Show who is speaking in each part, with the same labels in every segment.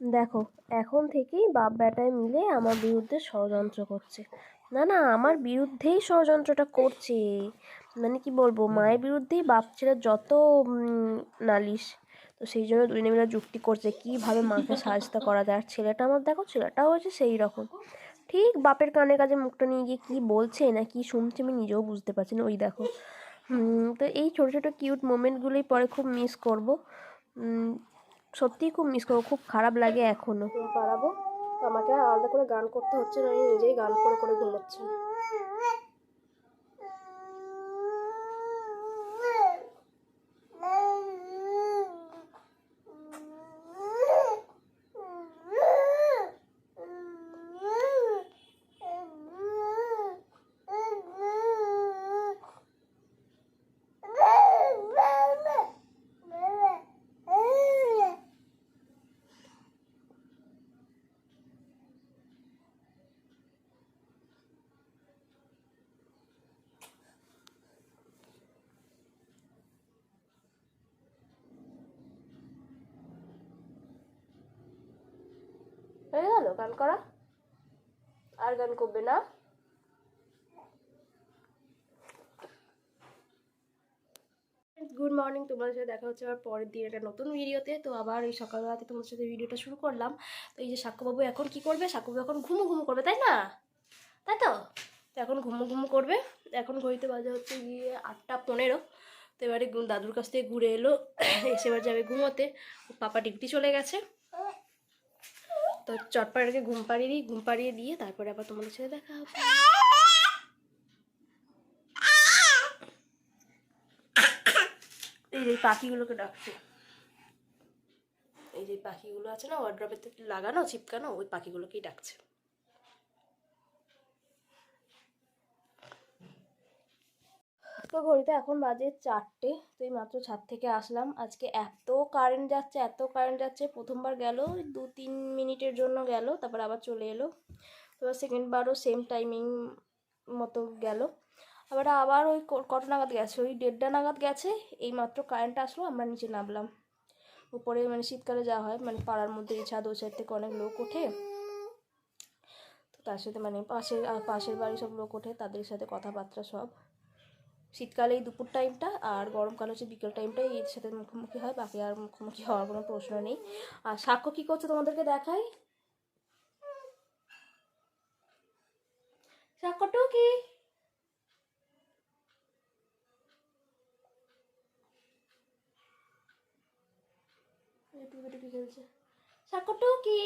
Speaker 1: দেখো, এখন থেকেই বাপ বেটায় মিলে আমার বিরুদ্ধে ষড়যন্ত্র করছে। না না, আমার বিরুদ্ধেই ষড়যন্ত্রটা করছে। মানে কি বলবো, মায়ের বিরুদ্ধেই বাপ ছেলের যত নালিশ। তো সেই জন্য দুজনে মিলে যুক্তি করছে কীভাবে মাকে সাহায্য করা যায়। আর ছেলেটা আমার, দেখো ছেলেটাও হয়েছে সেই রকম, ঠিক বাপের কানে কাছে মুখটা নিয়ে গিয়ে কী বলছে না কি শুনছে আমি নিজেও বুঝতে পারছি না। ওই দেখো। তো এই ছোটো ছোটো কিউট মোমেন্টগুলোই পরে খুব মিস করবো। সত্যিই খুব মিস করবো, খুব খারাপ লাগে এখনও। পারাবো তো আমাকে আর আলাদা করে গান করতে হচ্ছে না, আমি নিজেই গান করে করে ঘুমোচ্ছি। হয়ে গেল গান করা? আর গান করবে না? গুড মর্নিং, তোমাদের সাথে দেখা হচ্ছে আবার পরের দিন একটা নতুন ভিডিওতে। তো আবার এই সকালবেলাতে তোমাদের সাথে ভিডিওটা শুরু করলাম। তো এই যে সাক্ষ্যবাবু এখন কি করবে, সাক্ষ্যবাবু এখন ঘুমো ঘুমো করবে, তাই না? তাই তো এখন ঘুমো ঘুমো করবে। এখন ঘড়িতে বাজে হচ্ছে গিয়ে 8:15। তো এবারে দাদুর কাছ থেকে ঘুরে এলো, এসে এবার যাবে ঘুমোতে। পাপা ডিউটি চলে গেছে। তো চটপাড়াকে ঘুম পাড়িয়ে দিই, ঘুম পাড়িয়ে দিয়ে তারপরে আবার তোমাদের সাথে দেখা হবে। এই যে পাখিগুলোকে ডাকছে, এই যে পাখিগুলো আছে না ওয়ার্ড্রপেতে লাগানো চিপকানো, ওই পাখিগুলোকেই ডাকছে। তো ঘড়িতে এখন বাজে 4টে। তো এই মাত্র ছাদ থেকে আসলাম। আজকে এত কারেন্ট যাচ্ছে, এত কারেন্ট যাচ্ছে। প্রথমবার গেল 2-3 মিনিটের জন্য গেল, তারপর আবার চলে এলো। তো সেকেন্ডবারও সেম টাইমিং মতো গেল। আবার ওই কত নাগাদ গেছে, ওই 1:30 নাগাদ গেছে। এই মাত্র কারেন্ট আসলো, আমরা নিচে নামলাম। উপরে মানে শীতকালে যাওয়া হয়, মানে পাড়ার মধ্যে এই ছাদ ওই ছাদ থেকে অনেক লোক ওঠে। তো তার সাথে মানে পাশের বাড়ি সব লোক ওঠে, তাদের সাথে কথাবার্তা সব। শীতকালে এই দুপুর টাইমটা, আর গরমকাল হচ্ছে বিকেল টাইমটাই এর সাথে মুখোমুখি হয়, বাকি আর মুখোমুখি হওয়ার কোনো প্রশ্ন নেই। আর সাক্ষ্য কী করছে তোমাদেরকে দেখাই। সাক্ষ্যটাও কি টুকি খেলছে, সাক্ষ্যটাও কি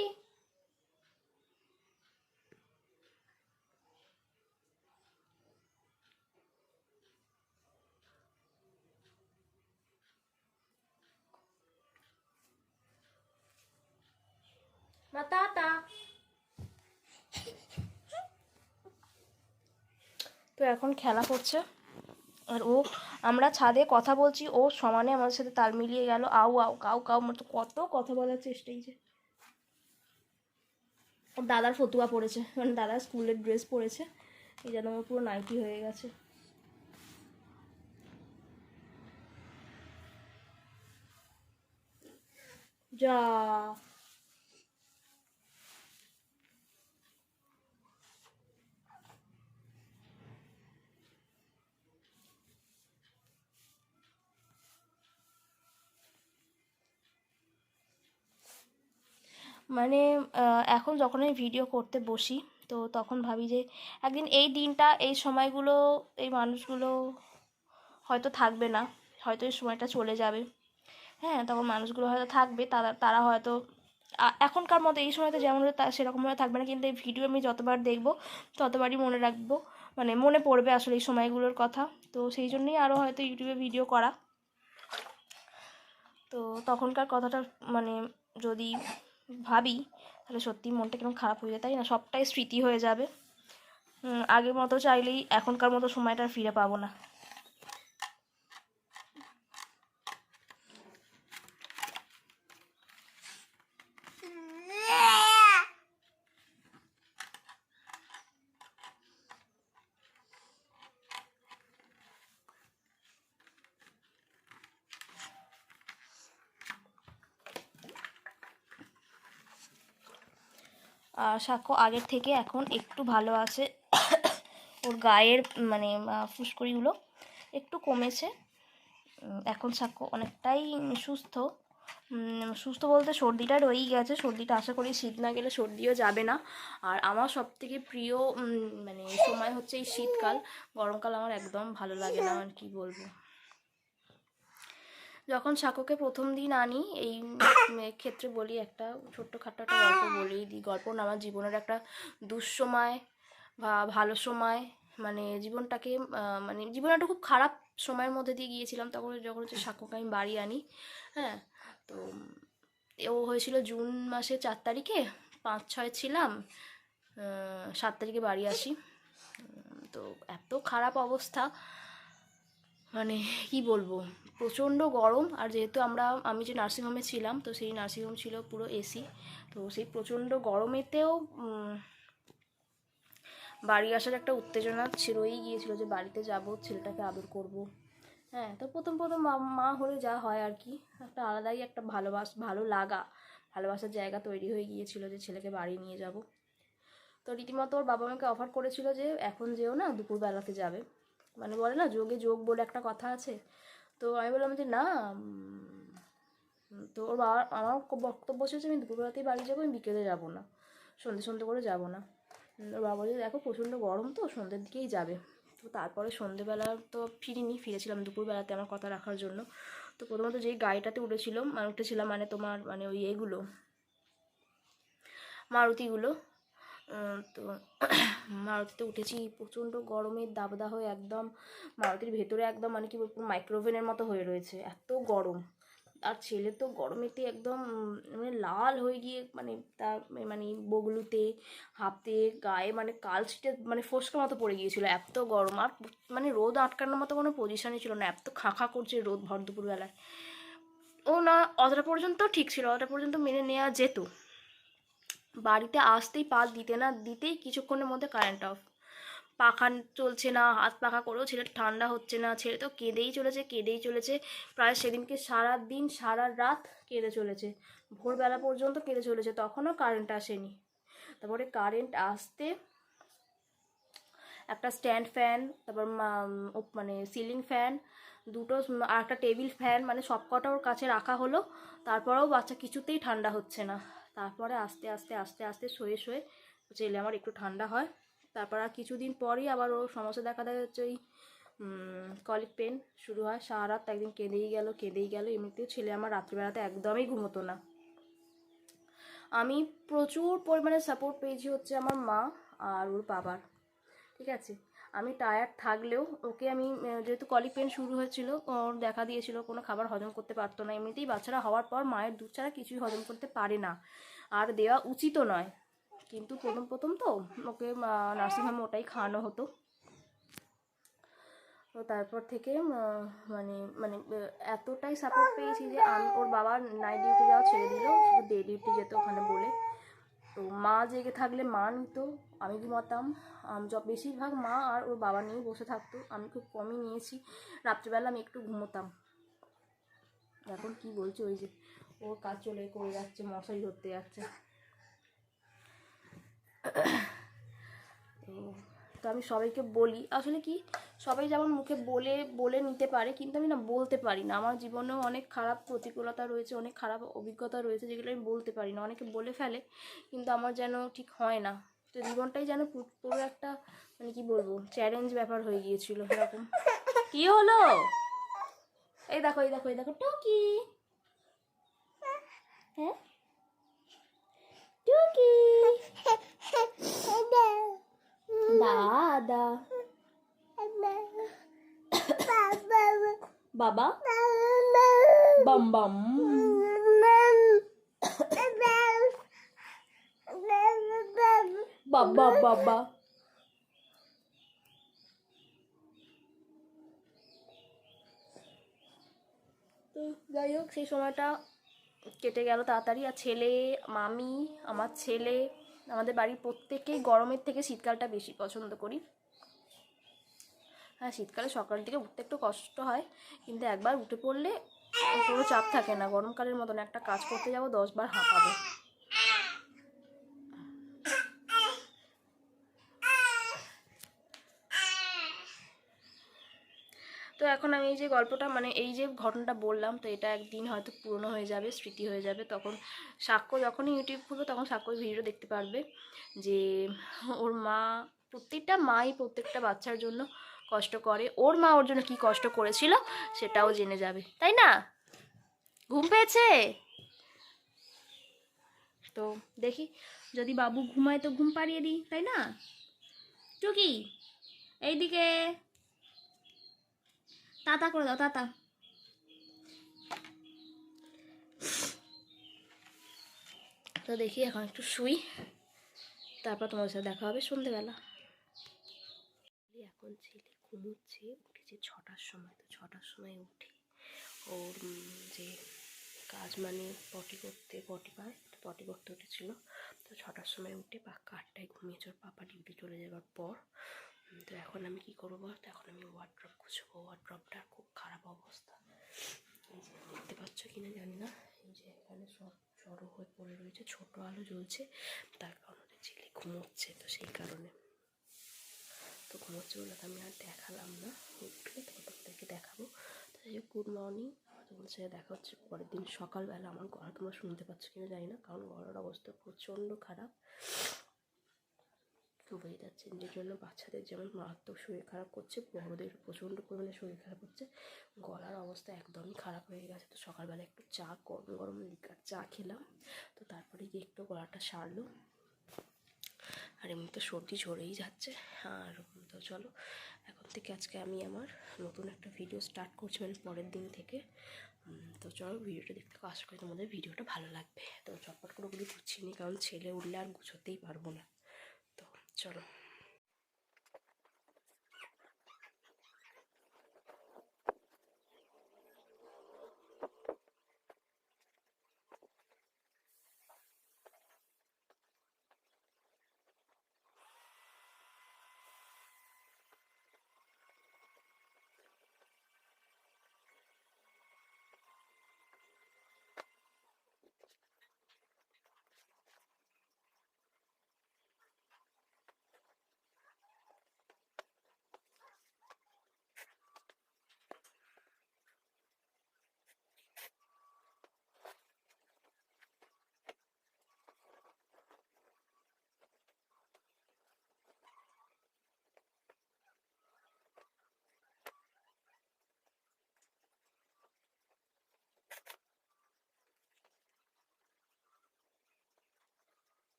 Speaker 1: মাতা। তো এখন খেলা করছে। আর আমরা ছাদে কথা বলছি, ও সমানে আমাদের সাথে তাল মিলিয়ে গেল। আউ আউ কাউ কাউ মতো কত কথা বলার চেষ্টাই যে। ওর দাদার ফতুয়া পড়েছে, মানে দাদার স্কুলের ড্রেস পরেছে। এই যেন আমার পুরো নাইটি হয়ে গেছে। যা মানে এখন যখন আমি ভিডিও করতে বসি, তো তখন ভাবি যে একদিন এই দিনটা, এই সময়গুলো, এই মানুষগুলো হয়তো থাকবে না, হয়তো এই সময়টা চলে যাবে। হ্যাঁ, তখন মানুষগুলো হয়তো থাকবে, তারা হয়তো এখনকার মতো এই সময়তে যেমন সেরকমভাবে থাকবে না, কিন্তু এই ভিডিও আমি যতবার দেখব ততবারই মনে রাখবো, মানে মনে পড়বে আসলে এই সময়গুলোর কথা। তো সেই জন্যই আরও হয়তো ইউটিউবে ভিডিও করা। তো তখনকার কথাটা মানে যদি ভাবি তাহলে সত্যি মনটা কেমন খারাপ হয়ে যায়, তাই না? সবটাই স্মৃতি হয়ে যাবে। আগের মতো চাইলেই এখনকার মতো সময়টা ফিরে পাবো না। আর সাক্ষ্য আগের থেকে এখন একটু ভালো আছে। ওর গায়ের মানে ফুসকুড়িগুলো একটু কমেছে। এখন সাক্ষ্য অনেকটাই সুস্থ। সুস্থ বলতে সর্দিটা রয়েই গেছে, সর্দিটা আশা করি শীত না গেলে সর্দিও যাবে না। আর আমার সবথেকে প্রিয় মানে সময় হচ্ছে এই শীতকাল। গরমকাল আমার একদম ভালো লাগে না, আর কি বলবো। যখন সাক্ষ্যকে প্রথম দিন আনি, এই ক্ষেত্রে বলি একটা ছোট্টখাটো একটা গল্প বলেই দিই। গল্প না, আমার জীবনের একটা দুঃসময় বা ভালো সময়, মানে জীবনটাকে মানে জীবনে একটা খুব খারাপ সময়ের মধ্যে দিয়ে গিয়েছিলাম। তখন যখন হচ্ছে সাক্ষ্যকে আমি বাড়ি আনি, হ্যাঁ, তো ও হয়েছিল জুন মাসে 4 তারিখে, 5-6 ছিলাম, 7 তারিখে বাড়ি আসি। তো এত খারাপ অবস্থা, মানে কি বলবো, প্রচণ্ড গরম। আর যেহেতু আমি যে নার্সিংহোমে ছিলাম, তো সেই নার্সিংহোম ছিল পুরো এসি, তো সেই প্রচণ্ড গরমেতেও বাড়ি আসার একটা উত্তেজনা রয়েই গিয়েছিল যে বাড়িতে যাব, ছেলেটাকে আদর করব। হ্যাঁ, তো প্রথম মা হলে যা হয় আর কি, একটা আলাদাই একটা ভালোবাসার জায়গা তৈরি হয়ে গিয়েছিল যে ছেলেকে বাড়ি নিয়ে যাব। তো রীতিমতো ওর বাবা মাকে অফার করেছিল যে এখন যেও না, দুপুরবেলাতে যাবে। মানে বলে না, যোগে যোগ বলে একটা কথা আছে। তো আমি বললাম যে না, তো ওর বাবা, আমার বক্তব্য ছিল যে আমি দুপুরবেলাতেই বাড়ি যাবো, আমি বিকেলে যাবো না, সন্ধে করে যাবো না। ওর বাবা বলে দেখো প্রচণ্ড গরম, তো সন্ধ্যের দিকেই যাবে। তো তারপরে সন্ধেবেলা তো ফিরেছিলাম দুপুরবেলাতে আমার কথা রাখার জন্য। তো প্রথমত যেই গাড়িটাতে উঠেছিলাম মানে তোমার মানে ওই এগুলো মারুতিগুলো, তো মারুতিতে উঠেছি, প্রচণ্ড গরমের দাবদাহ, একদম মারুতির ভেতরে একদম মানে কি বলবো, মাইক্রোওভেনের মতো হয়ে রয়েছে, এত গরম। আর ছেলে তো গরমেতে একদম মানে লাল হয়ে গিয়ে মানে তার মানে বগলুতে, হাতে, গায়ে মানে কালশিটে মানে ফোস্কার মতো পড়ে গিয়েছিল, এত গরম। আর মানে রোদ আটকানোর মতো কোনো পজিশনই ছিল না, এত খাঁ করছে রোদ ভর দুপুরবেলায়। ও না, অতটা পর্যন্ত ঠিক ছিল, অতটা পর্যন্ত মেনে নেওয়া যেত। বাড়িতে আসতেই দিতেই কিছুক্ষণের মধ্যে কারেন্ট অফ। পাখা চলছে না, হাত পাখা করেও ছেলে ঠান্ডা হচ্ছে না, ছেলে তো কেঁদেই চলেছে। প্রায় সেদিনকে সারা দিন সারা রাত কেঁদে চলেছে, ভোরবেলা পর্যন্ত কেঁদে চলেছে, তখনও কারেন্ট আসেনি। তারপরে কারেন্ট আসতে একটা স্ট্যান্ড ফ্যান, তারপর মানে সিলিং ফ্যান দুটো, আর একটা টেবিল ফ্যান, মানে সব কটা ওর কাছে রাখা হলো। তারপরেও বাচ্চা কিছুতেই ঠান্ডা হচ্ছে না। তারপরে আস্তে আস্তে শুয়ে ছেলে আমার একটু ঠান্ডা হয়। তারপর আর কিছুদিন পরই আবার ওর সমস্যা দেখা যাচ্ছে, ওই কলিক পেন শুরু হয়। সারা রাত একদিন কেঁদেই গেল। এমনিতেও ছেলে আমার রাত্রিবেলাতে একদমই ঘুমোতো না। আমি প্রচুর পরিমাণে সাপোর্ট পেয়েছি হচ্ছে আমার মা আর ওর বাবার, ঠিক আছে। আমি টায়ার্ড থাকলেও ওকে আমি, যেহেতু কলিক পেন শুরু হয়েছিল, ওর দেখা দিয়েছিল, কোনো খাবার হজম করতে পারতো না। এমনিতেই বাচ্চারা হওয়ার পর মায়ের দুধ ছাড়া কিছুই হজম করতে পারে না, আর দেওয়া উচিতও নয়। কিন্তু প্রথম তো ওকে নার্সিংহোমে ওটাই খাওয়ানো হতো। তো তারপর থেকে মানে মানে এতটাই সাপোর্ট পেয়েছি যে ওর বাবা নাইট ডিউটি যাওয়া ছেড়ে দিল, শুধু ডে ডিউটি যেত ওখানে বলে। তো মা জেগে থাকলে মা নিত, আমি ঘুমাতাম। বেশিরভাগ মা আর ওর বাবা নিয়েই বসে থাকতো, আমি খুব কমই নিয়েছি। রাত্রিবেলা আমি একটু ঘুমোতাম। এখন কি বলছি, ওই যে ওর কাজ করে যাচ্ছে, মশারি ধরতে যাচ্ছে। তো আমি সবাইকে বলি, আসলে কি সবাই যেমন মুখে বলে নিতে পারে, কিন্তু আমি না বলতে পারি না। আমার জীবনেও অনেক খারাপ প্রতিকূলতা রয়েছে, অনেক খারাপ অভিজ্ঞতা রয়েছে, যেগুলো আমি বলতে পারি না। অনেকে বলে ফেলে, কিন্তু আমার যেন ঠিক হয় না। তো জীবনটাই যেন পুরো একটা মানে কি বলবো, চ্যালেঞ্জ ব্যাপার হয়ে গিয়েছিল এরকম। কি হলো? এই দেখো টুকি, হ্যাঁ টুকি, দাদা, বাবা, বাম বাম, বাবা। তো যাই হোক, সেই সময়টা কেটে গেল তাড়াতাড়ি। আর আমার ছেলে, আমাদের বাড়ির প্রত্যেকেই গরমের থেকে শীতকালটা বেশি পছন্দ করি। হ্যাঁ, শীতকালে সকালের দিকে উঠতে একটু কষ্ট হয়, কিন্তু একবার উঠে পড়লে কোনো চাপ থাকে না। গরমকালের মতন একটা কাজ করতে যাবো 10 বার হাঁপাবো। তো এখন আমি এই যে গল্পটা মানে এই যে ঘটনাটা বললাম, তো এটা একদিন হয়তো পুরনো হয়ে যাবে, স্মৃতি হয়ে যাবে। তখন সাক্ষ্য যখনই ইউটিউব খুলবে তখন সাক্ষ্যর ভিডিও দেখতে পারবে যে ওর মা, প্রত্যেকটা মাই প্রত্যেকটা বাচ্চার জন্য কষ্ট করে, ওর মা ওর জন্য কী কষ্ট করেছিল সেটাও জেনে যাবে, তাই না? ঘুম পেয়েছে তো দেখি, যদি বাবু ঘুমায় তো ঘুম পাড়িয়ে দিই, তাই না? টুকি এইদিকে তাতা করে দাও, তাতা। তো দেখি এখন একটু শুই, তারপর তোমার সাথে দেখা হবে সন্ধেবেলা। এখন ছেলে ঘুমোচ্ছে, উঠেছে 6টার সময়। তো 6টার সময় উঠে ওর যে কাজ মানে পটি পায়, পটি করতে উঠেছিল। তো 6টার সময় উঠে পাক্কা 8টায় ঘুমিয়েছে ওর পাপা ডিউটি চলে যাওয়ার পর। তো এখন আমি কী করবো, তো এখন আমি ওয়ার্ড্রপ গুছবো। ওয়ার্ড্রপটার খুব খারাপ অবস্থা, এই যে দেখতে পাচ্ছ কিনা জানি না, এই যে এখানে সব জড়ো হয়ে পড়ে রয়েছে, ছোটো আলো জ্বলছে, তার কারণে ছেলে ঘুমোচ্ছে, তো সেই কারণে তো ঘুমোচ্ছে বলে আমি আর দেখালাম না, উঠলে তখন তোমাদেরকে দেখাবো। তো যাই হোক, গুড মর্নিং, তোমাদের সাথে দেখা হচ্ছে পরের দিন সকালবেলা। আমার গলা তোমরা শুনতে পাচ্ছ কিনা জানি না, কারণ গলার অবস্থা প্রচণ্ড খারাপ। ওয়েদার চেঞ্জের জন্য বাচ্চাদের যেমন মারাত্মক শরীর খারাপ করছে, বড়োদের প্রচণ্ড পরিমাণে শরীর খারাপ হচ্ছে, গলার অবস্থা একদমই খারাপ হয়ে গেছে। তো সকালবেলা একটু চা, গরম গরম লিকার চা খেলাম, তো তারপরে গিয়ে একটু গলাটা সারলো। আর এমনি তো সর্দি ঝরেই যাচ্ছে। আর তো চলো, এখন থেকে আজকে আমি আমার নতুন একটা ভিডিও স্টার্ট করছি, মানে পরের দিন থেকে। তো চলো ভিডিওটা দেখতে, আশা করি তোমাদের ভিডিওটা ভালো লাগবে। তো চটপট করে ওগুলি গুছিয়ে নিই, কারণ ছেলে উঠলে আর গুছোতেই পারবো না। তো চলো।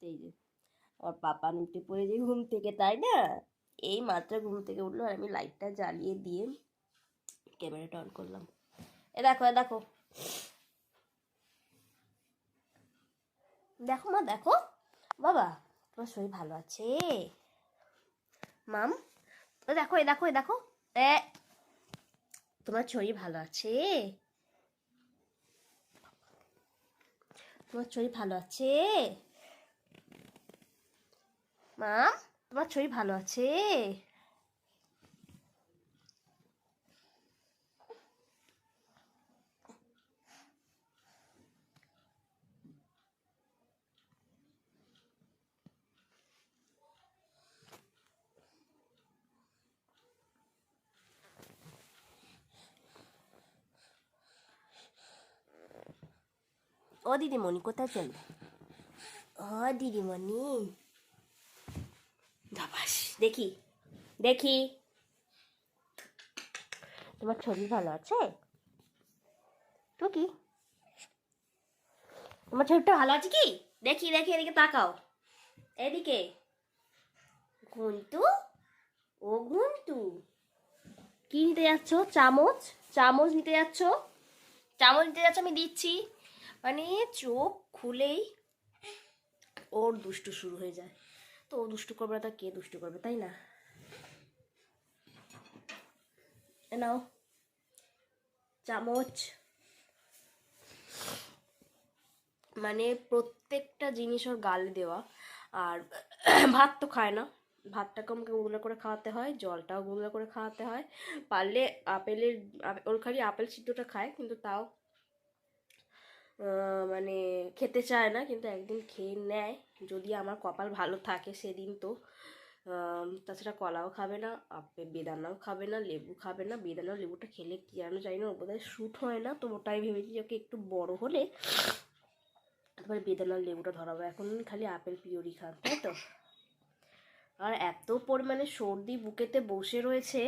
Speaker 1: এই যে আমার পাপা উঠে পড়েছে ঘুম থেকে, তাই না? এই মাত্র ঘুম থেকে উঠলো আর আমি লাইটটা জ্বালিয়ে দিয়ে ক্যামেরাটা অন করলাম। এ দেখো এ দেখো দেখো মা, দেখো বাবা, তোমার শরীর ভালো আছে মাম? এ দেখো এ দেখো এ দেখো, এ তোমার শরীর ভালো আছে? তোমার শরীর ভালো আছে মাম? তোমার শরীর ভালো আছে? ও দিদিমণি কোথায় চলবে? ও দিদিমণি, দাবাস, দেখি দেখি তোমার শরীর ভালো আছে তো? কি তোমার শরীরটা ভালো আছে কি? দেখি দেখি, এদিকে তাকাও, এদিকে। ঘুন্টু, ও ঘুন্টু, কি নিতে যাচ্ছ? চামচ, চামচ নিতে যাচ্ছ? চামচ নিতে যাচ্ছ, আমি দিচ্ছি। মানে চোখ খুলেই ওর দুষ্টু শুরু হয়ে যায়। তো ও দুষ্টু করবে না তা কে দুষ্টু করবে, তাই না? নাও চামচ। মানে প্রত্যেকটা জিনিস ওর গালে দেওয়া। আর ভাত তো খায় না, ভাতটাকে আমাকে গুঁড়ো করে খাওয়াতে হয়, জলটাও গুঁড়ো করে খাওয়াতে হয়। পারলে ওর খালি আপেল সিদ্ধটা খায়, কিন্তু তাও মানে খেতে চায় না, কিন্তু একদিন খেয়ে নেয় যদি আমার কপাল ভালো থাকে সেদিন। তো তাছাড়া কলাও খাবে না, বেদানাও খাবে না, লেবু খাবে না। বেদানা লেবুটা খেলে কি জানো, জানি না, ওর বোধহয় শ্যুট হয় না। তো ওটাই ভেবেছি ওকে একটু বড় হলে তারপরে বেদানার লেবুটা ধরাবো। এখন খালি আপেল পিওরি খান, তাই তো? আর এত পরিমাণে সর্দি বুকেতে বসে রয়েছে,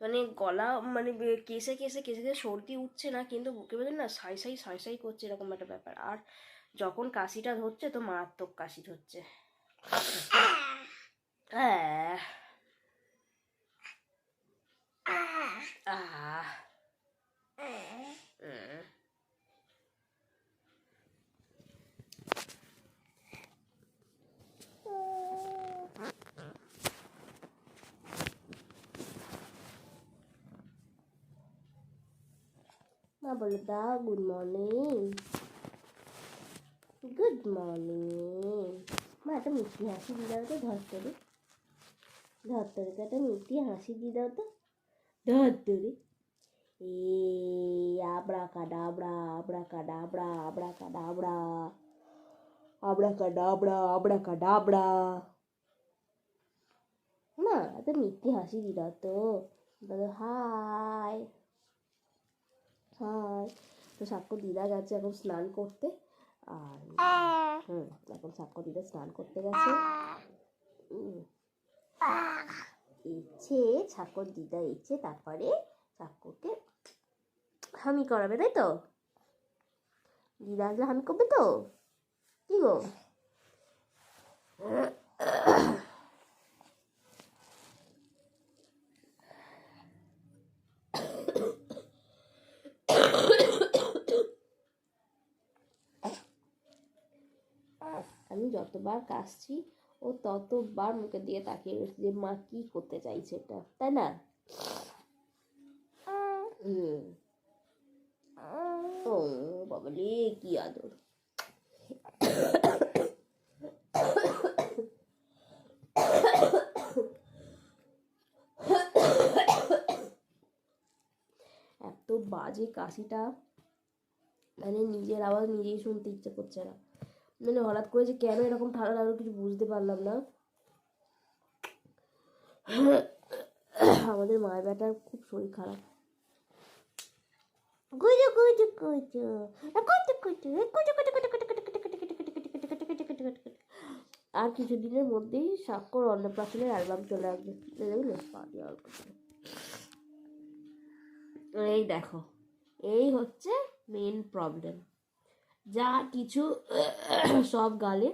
Speaker 1: মানে গলা, মানে কেসে কেসে কেসে কেসে সর্দি উঠছে না, কিন্তু বুকে ভেতরে না সাই সাই সাই সাই করছে, এরকম একটা ব্যাপার। আর যখন কাশিটা ধরছে তো মারাত্মক কাশি ধরছে। হ্যাঁ, আহ মা বলে দাও গুড মর্নিং, গুড মর্নিং। মা একটা মিষ্টি হাসি দিয়ে দাও তো, ধর করে ধর করে একটা মিষ্টি হাসি দিয়ে দাও তো, ধর করে। এ আবড়া কাডাবড়া, আবড়া কাডাবড়া, আবড়া কাডাবড়া, আবড়া কাডাবড়া, আবড়া কাডাবড়া। না এত মিষ্টি হাসি দিয়ে দাও তো, বলো হাই হাই। তো সাক্ষ্য দিদা গেছে এখন স্নান করতে। আর এখন সাক্ষ্য দিদা স্নান করতে গেছে। ইচ্ছে সাক্ষ্য দিদা ইচ্ছে, তারপরে সাক্ষ্যকে হামি করাবে, তাই তো? দিদা আসলে হামি করবে তো, কি গো? আমি যতবার কাশছি ও ততবার মুখের দিকে তাকিয়ে রয়েছে যে মা কি করতে চাইছে, এটা তাই না? ও বাবালে কি আদর। এত বাজে কাশিটা, মানে নিজের আওয়াজ নিজেই শুনতে ইচ্ছে করছে না। মানে হঠাৎ করে যে কেন এরকম ঠান্ডা লাগলো কিছু বুঝতে পারলাম না। আমাদের মায়ের বেটার খুব শরীর খারাপ। আর কিছুদিনের মধ্যেই স্বাক্ষর অন্নপ্রাশনের অ্যালবাম চলে আসবে, বুঝলে? এই দেখো, এই হচ্ছে মেন প্রবলেম। যা কিছু সব গালে,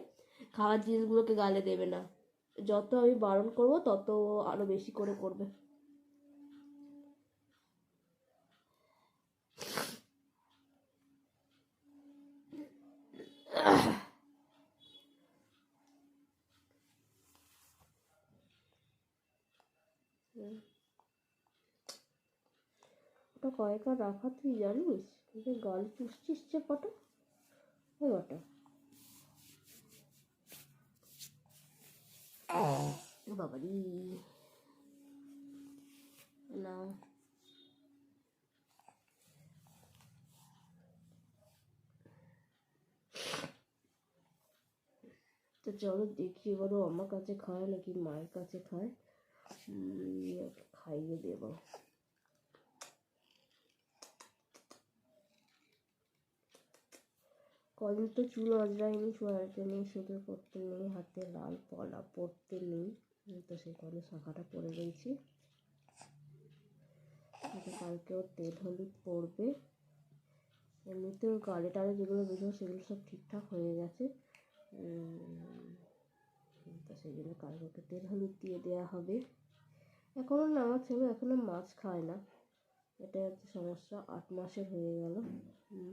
Speaker 1: খাওয়ার জিনিসগুলোকে গালে দেবে না। যত আমি বারণ করব তত আরো বেশি করে করবে। ওটা কয়েকবার রাখা তুই জানিস? তুই গাল চুষছিস যে কটা, ওই কটা বাবারি না। তো চলো দেখি এবারও আমার কাছে খায় নাকি মায়ের কাছে খায়, খাইয়ে দেবো। কদিন তো চুল আজরাইনি, সোয়াইতে নেই, সেটা করতে নেই, হাতে লাল পলা পড়তে নেই, তো সেখানে শাখাটা পরে রয়েছে। কালকেও তেল হলুদ পড়বে। এমনিতেও গালে টালে যেগুলো বেশি সেগুলো সব ঠিকঠাক হয়ে গেছে, তো সেই জন্য কালকে তেল হলুদ দিয়ে দেওয়া হবে। এখনও না, আমার ছেলে এখনও মাছ খায় না, এটা হচ্ছে সমস্যা। 8 মাসের হয়ে গেল,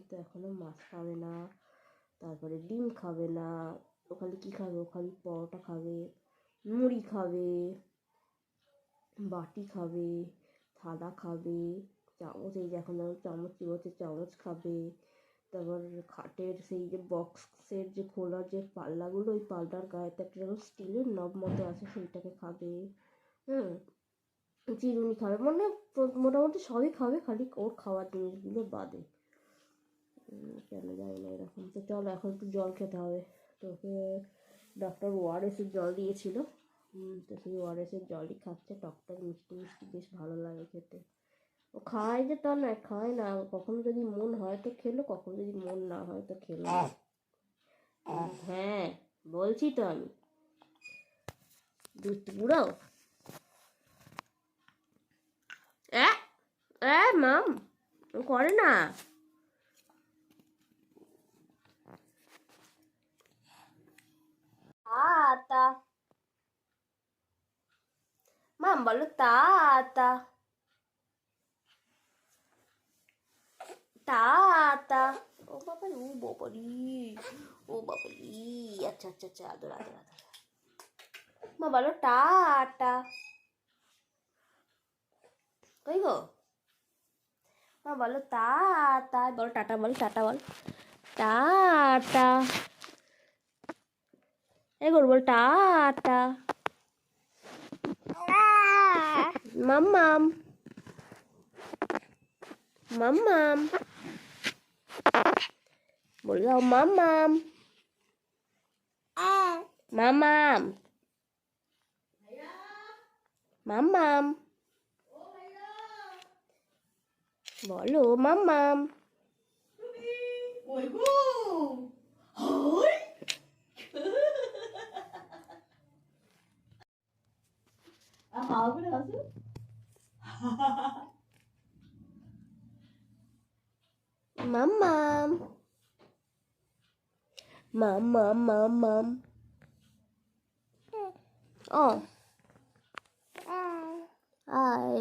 Speaker 1: তো এখনও মাছ খাবে না, তারপরে ডিম খাবে না। ও খালি কী খাবে, ও খালি পরোটা খাবে, মুড়ি খাবে, বাটি খাবে, থালা খাবে, চামচ, এই যে এখন চামচ চিবোচ্ছে চামচ খাবে। তারপর খাটের সেই যে বক্সের যে খোলার যে পাল্লাগুলো, ওই পাল্লার গায়েতে একটা যেমন স্টিলের নব মতো আছে, সেইটাকে খাবে। চিরুনি খাবে, মানে মোটামুটি সবই খাবে, খালি ওর খাওয়ার জিনিসগুলো বাদে। কেন জানি না এরকম। তো চলো এখন একটু জল খেতে হবে। তোকে ডক্টর ওআরএসের জল দিয়েছিল, তো সেই ওআরএসের জলই খাচ্ছে, টকটক মিষ্টি মিষ্টি, বেশ ভালো লাগে খেতে। ও খায় যে তা নয়, খায় না, কখনো যদি মন হয় তো খেলো, কখনো যদি মন না হয় তো খেলো না। হ্যাঁ বলছি তো আমি, দুধ পুরো মাম করে না। তাতা মাম বলো তাতা, তাতা। ও বাবা, ও বাবারি, ও বাবারি, আচ্ছা আচ্ছা আচ্ছা, আদর আদর আদর। মা বলো টাটা। কই গো মা, বলো টাটা, বলো টাটা, বল টাটা, বল টাটা। এই গো বল টাটা। মাম্মাম, মাম্মাম, বলে দাও মাম্মাম, মাম্মাম, মাম্মাম, বলো মাম্মাম। মাম্মাম, মাম্মাম, মাম্মাম। ও আই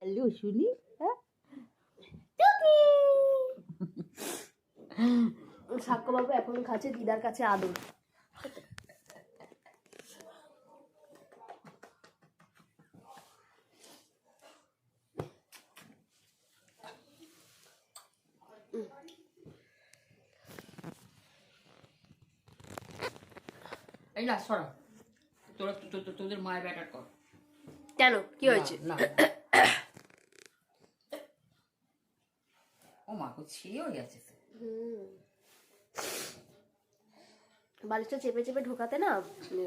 Speaker 1: হ্যালো শুনি, হ্যাঁ সাক্ষ্যবাবু এখন খাচ্ছে দিদার কাছে আদর।
Speaker 2: এই না সরা, তোরা তোদের মায়ের ব্যাটার কর।
Speaker 1: কেন কি হয়েছে?
Speaker 2: না ও মা, ছিঁড়েও গেছে।
Speaker 1: বালিশটা চেপে চেপে ঢোকাতে না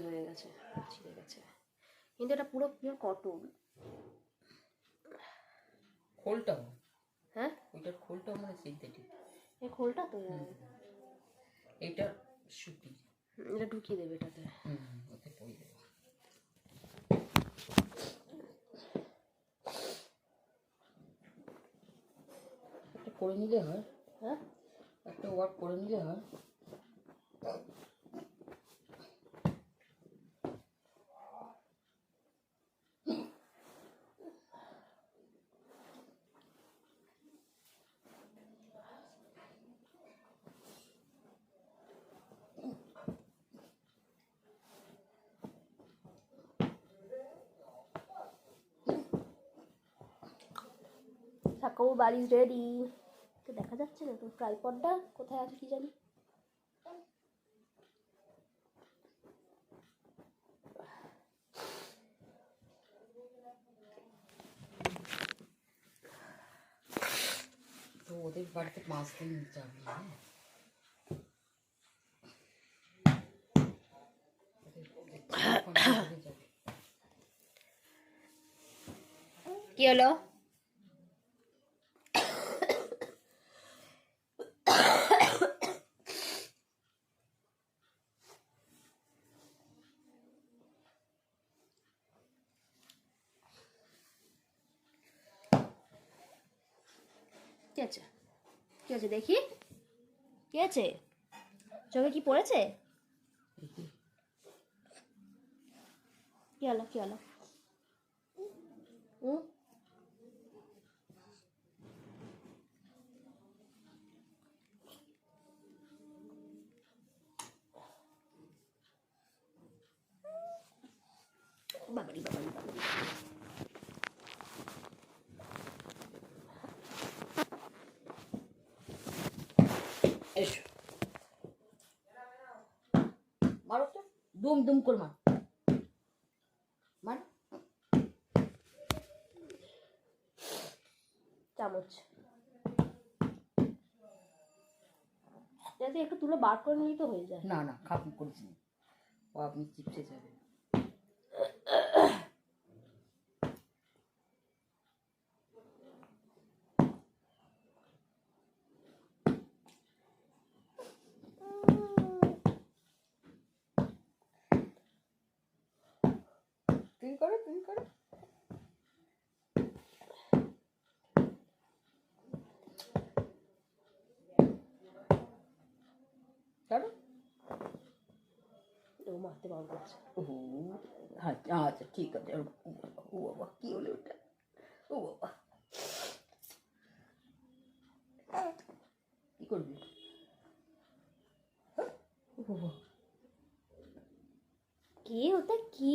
Speaker 1: হয়ে গেছে, ছিঁড়ে গেছে। কিন্তু এটা পুরো পিওর কটন।
Speaker 2: খোলটা,
Speaker 1: হ্যাঁ
Speaker 2: ওইটার খোলটা মানে সিনথেটিক।
Speaker 1: এই খোলটা তো,
Speaker 2: এইটা সুতি।
Speaker 1: এটা ঢুকিয়ে দেবে এটাতে।
Speaker 2: ওতে পড়ে যাবে। একটা করে নিলে হয়।
Speaker 1: হ্যাঁ
Speaker 2: একটা ওয়ার্ড করে নিলে হয়।
Speaker 1: সাকু বাড়ি রেডি। তো দেখা যাচ্ছে না তোর ট্রাইপডটা কোথায় আছে কি জানি।
Speaker 2: তো ওদের বাড়িতে 5 দিন যাবি, হ্যাঁ?
Speaker 1: কি হলো? কি আছে? কি আছে দেখি? কি আছে? চোখে কি পড়েছে? কি হলো? কি হলো? হুম? বাবারি বাবারি বাবারি।
Speaker 2: এসো, মারো তো, দুম দুম করে মার, মার।
Speaker 1: চামচ যাতে একটু তুলে বার করে নিলেই তো হয়ে যায়।
Speaker 2: না না, খাপ করিস না, ও আপনি চিপসে যাবে। তুই করো, তুই করো। করো।
Speaker 1: ও মারতে বার করছে।
Speaker 2: ও আচ্ছা আচ্ছা, ঠিক আছে। ও বাবা, কি হলো ওটা? ও বাবা, কি করবি? ও বাবা,
Speaker 1: কি ওটা? কি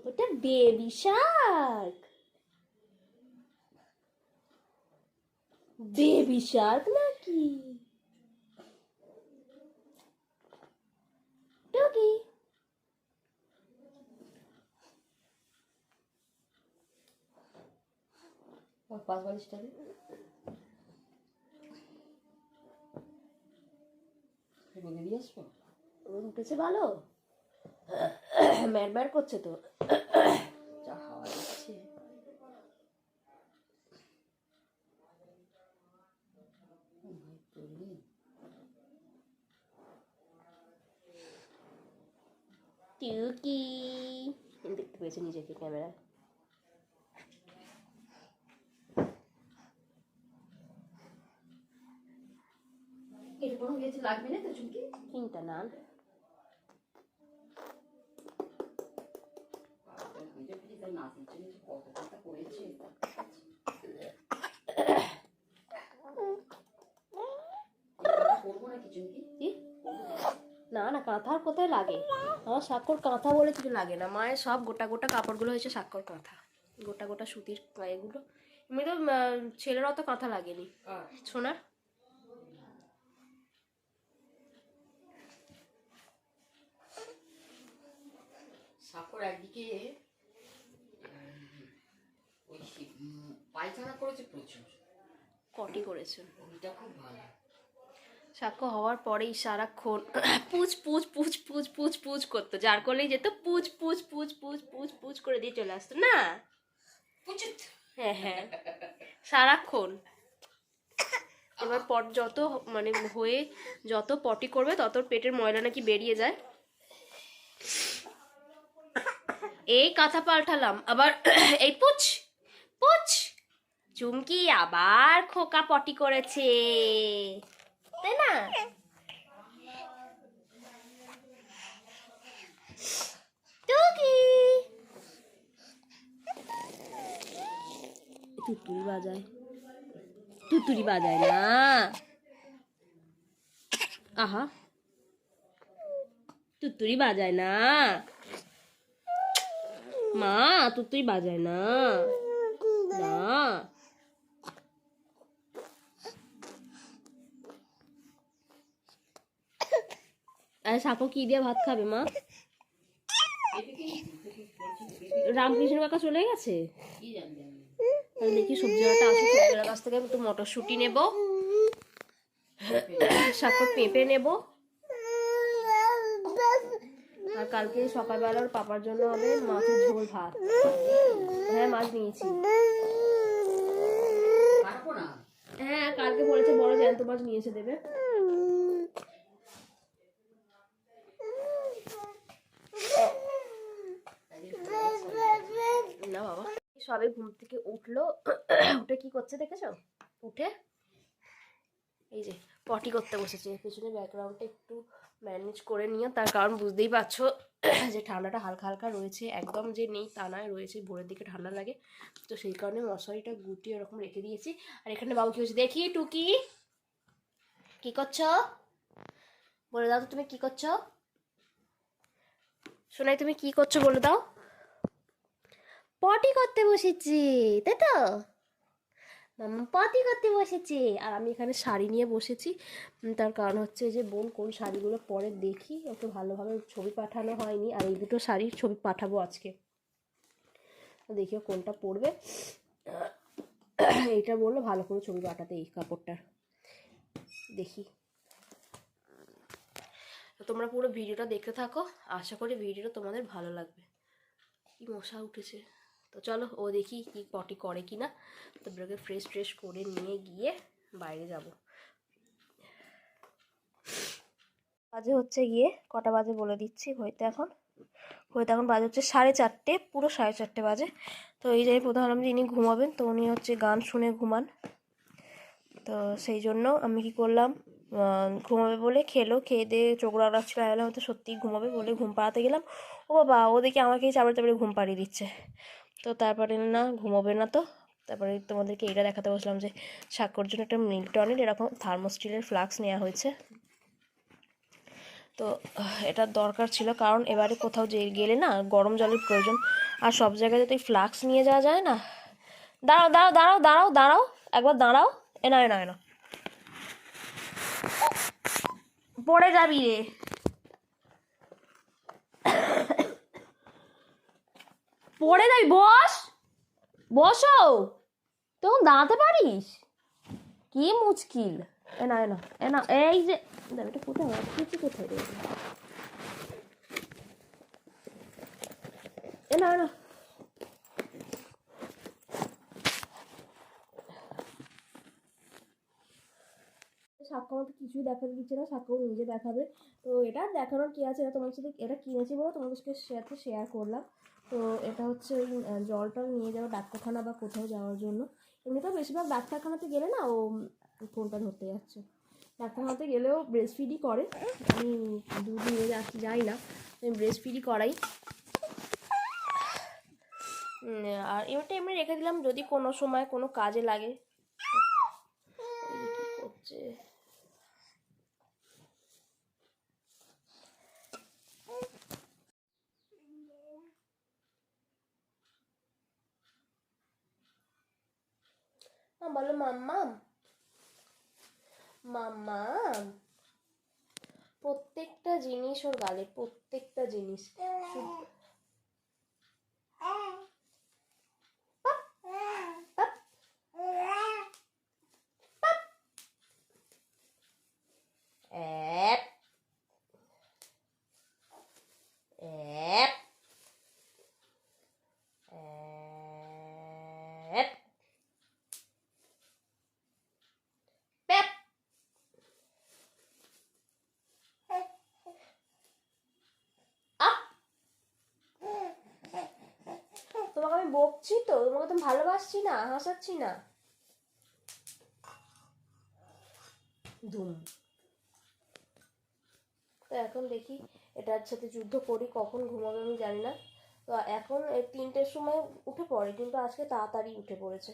Speaker 1: ওটা? Baby Shark. বেবি শার্ক নাকি? টুকি
Speaker 2: পাঁচ বালিশটা দে, রোদে দিয়ে আসবো।
Speaker 1: উঠেছে ভালো। ম্যার ম্যার করছে তো।
Speaker 2: যা হাওয়া দিচ্ছে।
Speaker 1: টুকি দেখতে পেয়েছে নিজেকে ক্যামেরায়।
Speaker 2: এটা কোনো কিছু লাগবে না তো চুমকি?
Speaker 1: তিনটা নান।
Speaker 2: কত কথা করেছে। করবো নাকি চুমকি?
Speaker 1: কি? না না, কাঁথা আর কোথায় লাগে? আমার স্বাক্ষর কাঁথা বলে কিছু লাগে না। মায়ের সব গোটা গোটা কাপড়গুলো হয়েছে স্বাক্ষর কাঁথা, গোটা গোটা সুতির এগুলো। এমনি তো ছেলের অত কাঁথা লাগেনি সোনার।
Speaker 2: সাকর একদিকে ওই পায়খানা করেছে প্রচুর।
Speaker 1: কটি করেছে?
Speaker 2: ওইটা খুব ভালো।
Speaker 1: সাক্ষ্য হওয়ার পরেই সারাক্ষণ পুচ পুচ পুচ পুচ পুচ পুচ করতো, যার করলেই যেত পুচ পুচ পুচ পুচ পুচ পুচ করে দিয়ে চলে আসতো না। হ্যাঁ হ্যাঁ, সারাক্ষণ। এবার পট যত মানে হয়ে যত পটি করবে তত পেটের ময়লা নাকি বেরিয়ে যায়। এই কাঁথা পাল্টালাম আবার এই পুচ পুচ চুমকি আবার খোকা পটি করেছে, তাই না? টুকি তুতুরি বাজায়, তুতুরি বাজায় না। আহা, তুতুরি বাজায় না মা, তুতুরি বাজায় না না। আরে সাপো কি দিয়ে ভাত খাবে মা? রামকৃষ্ণ কাকা চলে গেছে, তাহলে দেখি সবজিওয়ালাটা আসুক, সবজিওয়ালার কাছ থেকে একটু মটরশুঁটি নেবো, সাথে পেঁপে নেবো, আর কালকে সকালবেলার পাপার জন্য হবে মাছের ঝোল ভাত। হ্যাঁ মাছ নিয়েছি, হ্যাঁ কালকে বলেছে বড় জ্যান্ত মাছ নিয়ে এসে দেবে। না বাবা, সবে ঘুম থেকে উঠলো, উঠে কি করছে দেখেছো? উঠে এই যে পটি করতে বসেছে। পেছনে ব্যাকগ্রাউন্ডটা একটু ম্যানেজ করে নিও, তার কারণ বুঝতেই পারছো যে ঠান্ডাটা হালকা হালকা রয়েছে, একদম যে নেই তা নয়, রয়েছে, ভোরের দিকে ঠান্ডা লাগে, তো সেই কারণে মশারিটা গুটিয়ে এরকম রেখে দিয়েছি। আর এখানে বাবু কি হচ্ছে দেখি, টুকি কি করছো বলে দাও তো, তুমি কি করছো শোনাই, তুমি কি করছো বলে দাও? পটি করতে বসেছি, তাই তো মাম্মা, পটি করতে বসেছে। আর আমি এখানে শাড়ি নিয়ে বসেছি, তার কারণ হচ্ছে যে বোন কোন শাড়িগুলো পরে দেখি, ওকে ভালোভাবে ছবি পাঠানো হয়নি, আর এই দুটো শাড়ির ছবি পাঠাবো আজকে, দেখিও কোনটা পরবে। এইটা বললো ভালো করে ছবি পাঠাতে, এই কাপড়টার, দেখি। তো তোমরা পুরো ভিডিওটা দেখতে থাকো, আশা করি ভিডিওটা তোমাদের ভালো লাগবে। কি মশা উঠেছে, তো চলো ও দেখি কি পটি করে কিনা, তারপরে ওকে ফ্রেশ ফ্রেশ করে নিয়ে গিয়ে বাইরে যাব। বাজে হচ্ছে গিয়ে কটা বাজে বলে দিচ্ছি, হয়তো এখন বাজে হচ্ছে 4:30, পুরো 4:30 বাজে। তো এই যে প্রধান ভাবলাম যে ইনি ঘুমাবেন, তো উনি হচ্ছে গান শুনে ঘুমান, তো সেই জন্য আমি কি করলাম, ঘুমাবে বলে খেলো, খেয়ে দিয়ে চোখ রাখছিল, আমি বললাম তো সত্যিই ঘুমাবে বলে ঘুম পাড়াতে গেলাম। ও বাবা, ও দেখি আমাকেই চাপড়ে চাপড়ে ঘুম পাড়িয়ে দিচ্ছে, তো তারপরে না ঘুমোবে না, তো তারপরে তোমাদেরকে এটা দেখাতে বসলাম যে সাক্ষর জন্য একটা মিল্টনের এরকম থার্মোস্টিলের ফ্লাক্স নেওয়া হয়েছে। তো এটা দরকার ছিল, কারণ এবারে কোথাও যে গেলে না গরম জলের প্রয়োজন, আর সব জায়গায় তো ফ্লাক্স নিয়ে যাওয়া যায় না। দাঁড়াও দাঁড়াও দাঁড়াও দাঁড়াও দাঁড়াও, একবার দাঁড়াও, এনা এনা এনা, পড়ে যাবি রে, পড়ে যাবি, বস, বসো, তখন দাঁড়াতে পারিস, কি মুশকিল। এনা এনা এনা, এই যে এটা কোথায় রাখছি, কোথায় রে, এনা এনা। সাক্ষ্য আমাকে কিছুই দেখাতে দিচ্ছে না, সাক্ষ্য নিজে দেখাবে। তো এটা দেখানোর কি আছে, এটা তোমার সাথে এটা কিনেছি বলে তোমাদের সাথে শেয়ার করলাম। তো এটা হচ্ছে ওই জলটা নিয়ে যাওয়া ডাক্তারখানা বা কোথাও যাওয়ার জন্য। এমনিতেও বেশিরভাগ ডাক্তারখানাতে গেলে না ও ফোনটা ধরতে যাচ্ছে, ডাক্তারখানাতে গেলেও ব্রেস্ট ফিডই করে, আমি দুধ নিয়ে যাই না, আমি ব্রেস্ট ফিডই করাই। আর এবারটা এমনি রেখে দিলাম, যদি কোনো সময় কোনো কাজে লাগে। কি করছে, বলো মাম্মা, মাম্মা, প্রত্যেকটা জিনিস ওর গালে, প্রত্যেকটা জিনিস। App app app প্যাপ। আপ, তোমাকে আমি বকছি তো, তোমাকে তো ভালোবাসছি না, হাসাচ্ছি না। ধুম। তো এখন দেখি এটার সাথে যুদ্ধ করি, কখন ঘুমাবে আমি জানি না। তো এখন এই 3টের সময় উঠে পড়ে, কিন্তু আজকে তাড়াতাড়ি উঠে পড়েছে।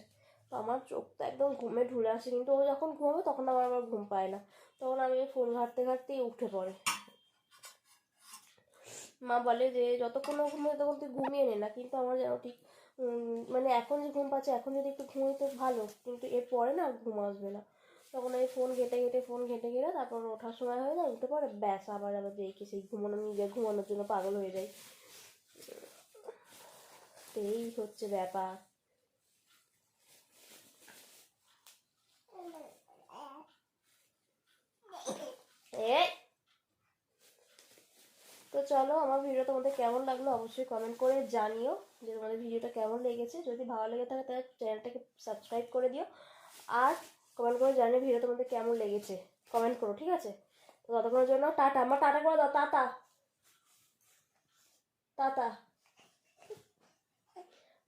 Speaker 1: তো আমার চোখ তো একদম ঘুমে ঢুলে আসে, কিন্তু ও যখন ঘুমাবে তখন আমার আবার ঘুম পায় না, তখন আমি ফোন ঘাঁটতে ঘাঁটতেই উঠে পড়ে। মা বলে যে যতক্ষণ না ঘুমিয়ে তখন তুই ঘুমিয়ে নে না, কিন্তু আমার যেন ঠিক মানে এখন যে ঘুম পাচ্ছে, এখন যদি একটু ঘুমিয়ে তো ভালো, কিন্তু এর পরে না আর ঘুম আসবে না। তখন আমি ফোন ঘেটে ঘেটে তারপর ওঠার সময় হয়ে যায়, উঠে পড়ে, ব্যাস আবার আবার দেখি সেই ঘুমানোর জন্য পাগল হয়ে যাই। তো এই হচ্ছে ব্যাপার। এই তো চলো, আমার ভিডিও তোমাদের কেমন লাগলো অবশ্যই কমেন্ট করে জানিও যে তোমাদের ভিডিওটা কেমন লেগেছে। যদি ভালো লেগে থাকে তাহলে চ্যানেলটাকে সাবস্ক্রাইব করে দিও, আর কমেন্ট করে জানিও ভিডিও তোমাদের কেমন লেগেছে, কমেন্ট করো, ঠিক আছে? তো ততক্ষণের জন্য টাটা। আমার টাটা করে দাও, টাটা টাটা।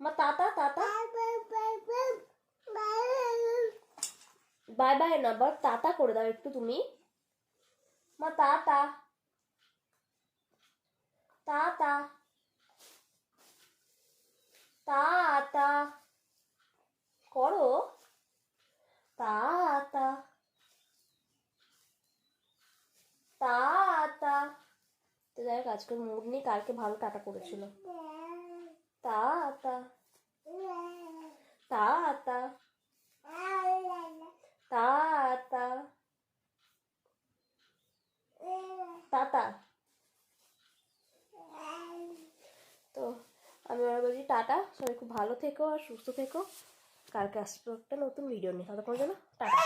Speaker 1: মা টাটা টাটা। বাই বাই না, বাট টাটা করে দাও একটু তুমি। মা টাটা টাটা টাটা করো, টাটা টাটা। তো যাই হোক, আজকের মুড নেই, কালকে ভালো টাটা করেছিল। Tata tata tata tata. তো আমি ওরা বলছি টাটা, সবাই খুব ভালো থেকো আর সুস্থ থেকো। কালকে আসবো একটা নতুন ভিডিও নিয়ে, ততক্ষণ জন্য টাটা।